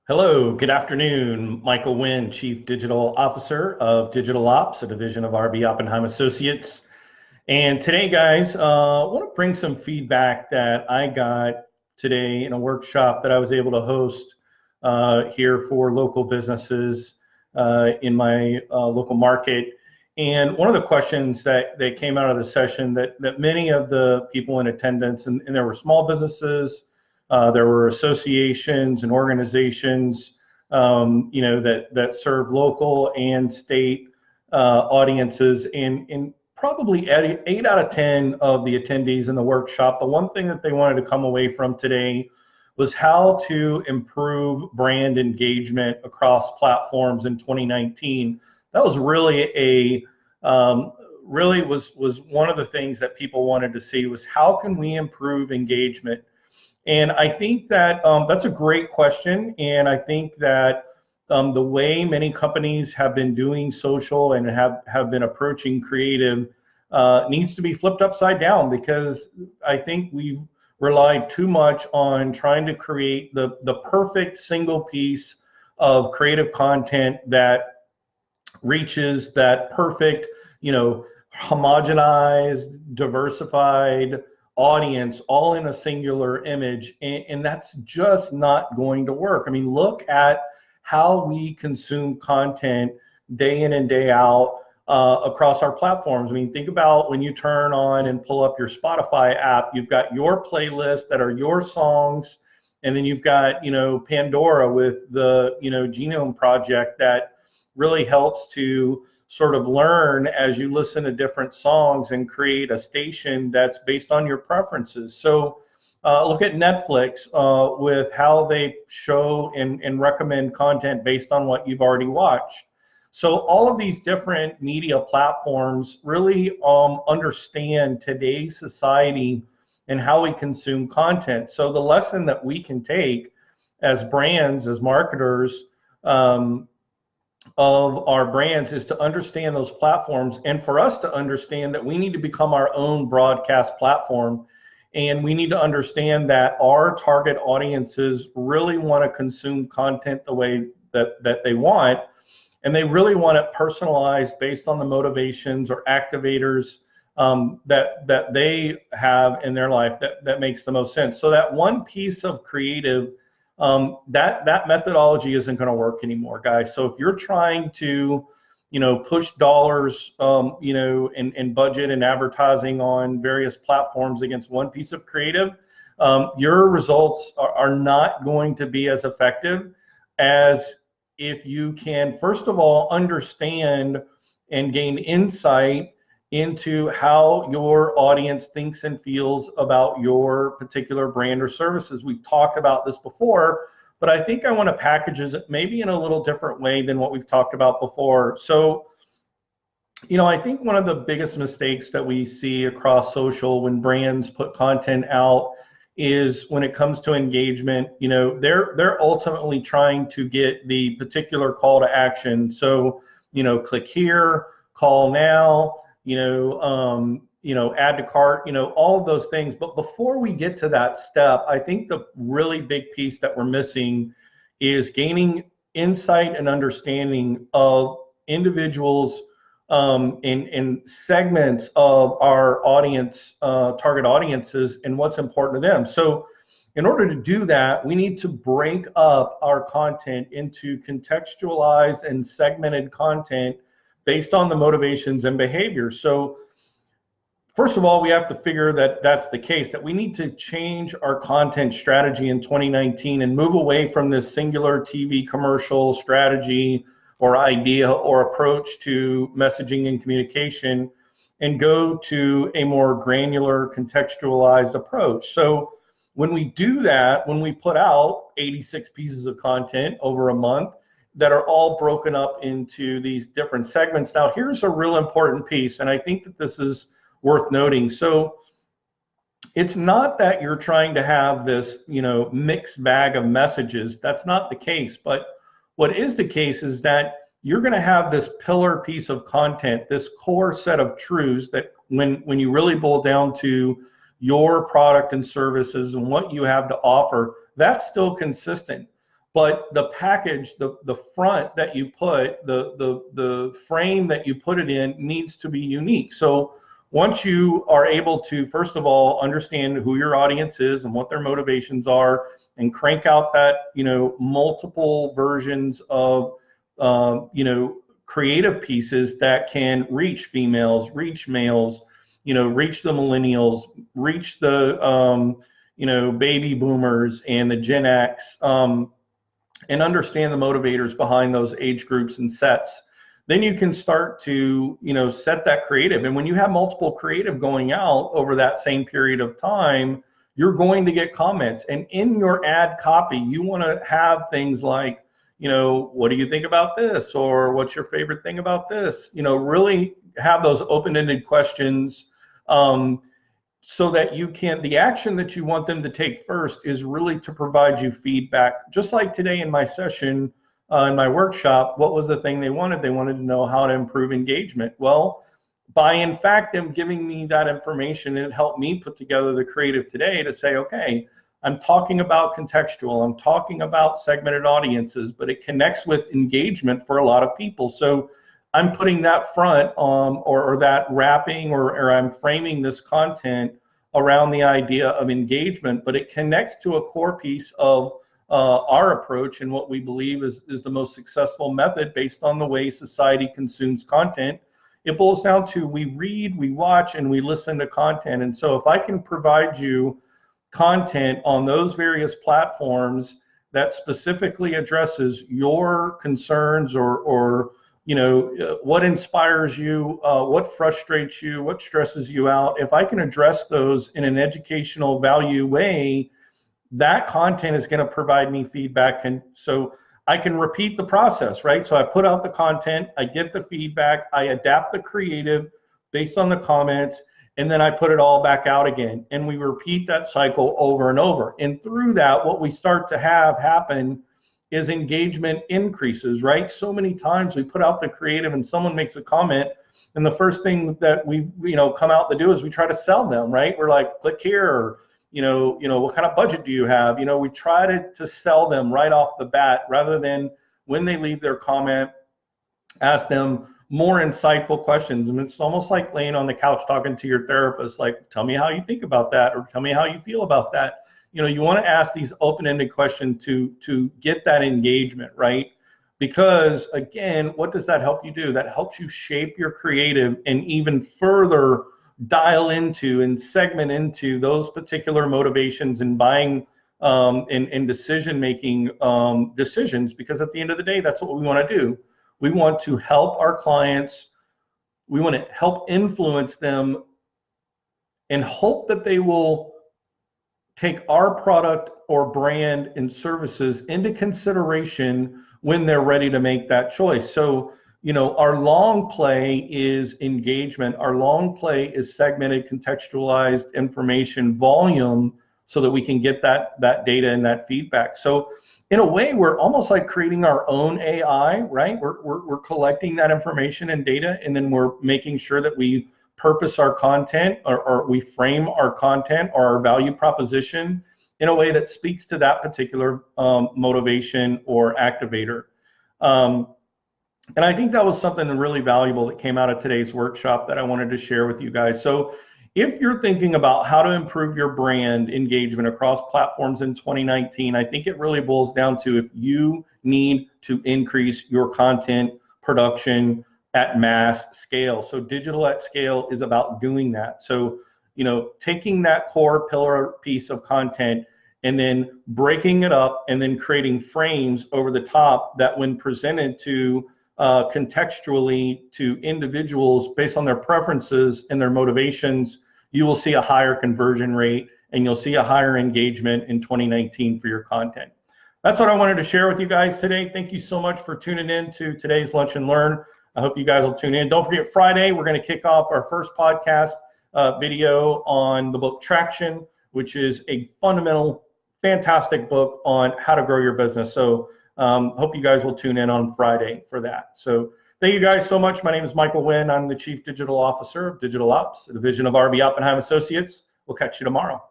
Hello, good afternoon. Michael Wynn, Chief Digital Officer of Digital Ops, a division of RB Oppenheim Associates. And today, guys, I want to bring some feedback that I got today in a workshop that I was able to host here for local businesses in my local market. And one of the questions that came out of the session that many of the people in attendance, and there were small businesses, there were associations and organizations, that serve local and state audiences, and probably 8 out of 10 of the attendees in the workshop, the one thing that they wanted to come away from today was how to improve brand engagement across platforms in 2019. That was really was one of the things that people wanted to see was how can we improve engagement. And I think that that's a great question. And I think that the way many companies have been doing social and have been approaching creative needs to be flipped upside down, because I think we've relied too much on trying to create the perfect single piece of creative content that reaches that perfect, homogenized, diversified audience all in a singular image, and that's just not going to work. I mean, look at how we consume content day in and day out across our platforms. I mean, think about when you turn on and pull up your Spotify app, you've got your playlists that are your songs, and then you've got, Pandora with the, Genome Project that really helps to sort of learn as you listen to different songs and create a station that's based on your preferences. So look at Netflix with how they show and recommend content based on what you've already watched. So all of these different media platforms really understand today's society and how we consume content. So the lesson that we can take as brands, as marketers, of our brands is to understand those platforms, and for us to understand that we need to become our own broadcast platform, and we need to understand that our target audiences really want to consume content the way that they want, and they really want it personalized based on the motivations or activators that they have in their life that makes the most sense. So that one piece of creative, that methodology isn't going to work anymore, guys. So if you're trying to, push dollars, and budget and advertising on various platforms against one piece of creative, your results are not going to be as effective as if you can, first of all, understand and gain insight into how your audience thinks and feels about your particular brand or services. We've talked about this before, but I think I want to package it maybe in a little different way than what we've talked about before. So, I think one of the biggest mistakes that we see across social when brands put content out is when it comes to engagement, they're ultimately trying to get the particular call to action. So, click here, call now, add to cart, all of those things. But before we get to that step, I think the really big piece that we're missing is gaining insight and understanding of individuals in segments of our audience, target audiences, and what's important to them. So in order to do that, we need to break up our content into contextualized and segmented content based on the motivations and behaviors. So first of all, we have to figure that that's the case, that we need to change our content strategy in 2019 and move away from this singular TV commercial strategy or idea or approach to messaging and communication, and go to a more granular contextualized approach. So when we do that, when we put out 86 pieces of content over a month, that are all broken up into these different segments. Now, here's a real important piece, and I think that this is worth noting. So it's not that you're trying to have this, mixed bag of messages. That's not the case. But what is the case is that you're going to have this pillar piece of content, this core set of truths that when you really boil down to your product and services and what you have to offer, that's still consistent. but the package, the front that you put, the frame that you put it in needs to be unique. So once you are able to, first of all, understand who your audience is and what their motivations are, and crank out that, multiple versions of, creative pieces that can reach females, reach males, reach the millennials, reach the, baby boomers and the Gen X, and understand the motivators behind those age groups and sets. Then you can start to, set that creative. And when you have multiple creative going out over that same period of time, you're going to get comments. And in your ad copy, you want to have things like, what do you think about this? Or what's your favorite thing about this? Really have those open-ended questions, so that you can, the action that you want them to take first is really to provide you feedback. Just like today in my session, in my workshop, what was the thing they wanted? They wanted to know how to improve engagement. Well, by in fact them giving me that information, it helped me put together the creative today to say, okay, I'm talking about contextual, I'm talking about segmented audiences, but it connects with engagement for a lot of people. So I'm putting that front or that wrapping, or I'm framing this content around the idea of engagement, but it connects to a core piece of our approach and what we believe is the most successful method based on the way society consumes content. It boils down to we read, we watch, and we listen to content. And so if I can provide you content on those various platforms that specifically addresses your concerns or what inspires you, what frustrates you, what stresses you out, if I can address those in an educational value way, that content is going to provide me feedback. And so I can repeat the process, right? So I put out the content, I get the feedback, I adapt the creative based on the comments, and then I put it all back out again. And we repeat that cycle over and over. And through that, what we start to have happen is engagement increases, right? So many times we put out the creative and someone makes a comment, and the first thing that we come out to do is we try to sell them, right? We're like, click here, or what kind of budget do you have? We try to sell them right off the bat, rather than when they leave their comment, ask them more insightful questions. And it's almost like laying on the couch talking to your therapist, like, tell me how you think about that, or tell me how you feel about that. You want to ask these open-ended questions to get that engagement, right? Because again, what does that help you do? That helps you shape your creative and even further dial into and segment into those particular motivations and buying and decision-making decisions. Because at the end of the day, that's what we want to do. We want to help our clients. We want to help influence them and hope that they will take our product or brand and services into consideration when they're ready to make that choice. So, our long play is engagement. Our long play is segmented, contextualized information volume, so that we can get that data and that feedback. So in a way, we're almost like creating our own AI, right? We're collecting that information and data, and then we're making sure that we purpose our content, or we frame our content or our value proposition in a way that speaks to that particular motivation or activator. And I think that was something really valuable that came out of today's workshop that I wanted to share with you guys. So if you're thinking about how to improve your brand engagement across platforms in 2019, I think it really boils down to if you need to increase your content production at mass scale. So digital at scale is about doing that. So, taking that core pillar piece of content and then breaking it up and then creating frames over the top that, when presented to contextually to individuals based on their preferences and their motivations, you will see a higher conversion rate and you'll see a higher engagement in 2019 for your content. That's what I wanted to share with you guys today. Thank you so much for tuning in to today's Lunch and Learn. I hope you guys will tune in. Don't forget, Friday, we're going to kick off our first podcast video on the book Traction, which is a fundamental, fantastic book on how to grow your business. So hope you guys will tune in on Friday for that. So thank you guys so much. My name is Michael Wynn. I'm the Chief Digital Officer of Digital Ops, a division of RB Oppenheim Associates. We'll catch you tomorrow.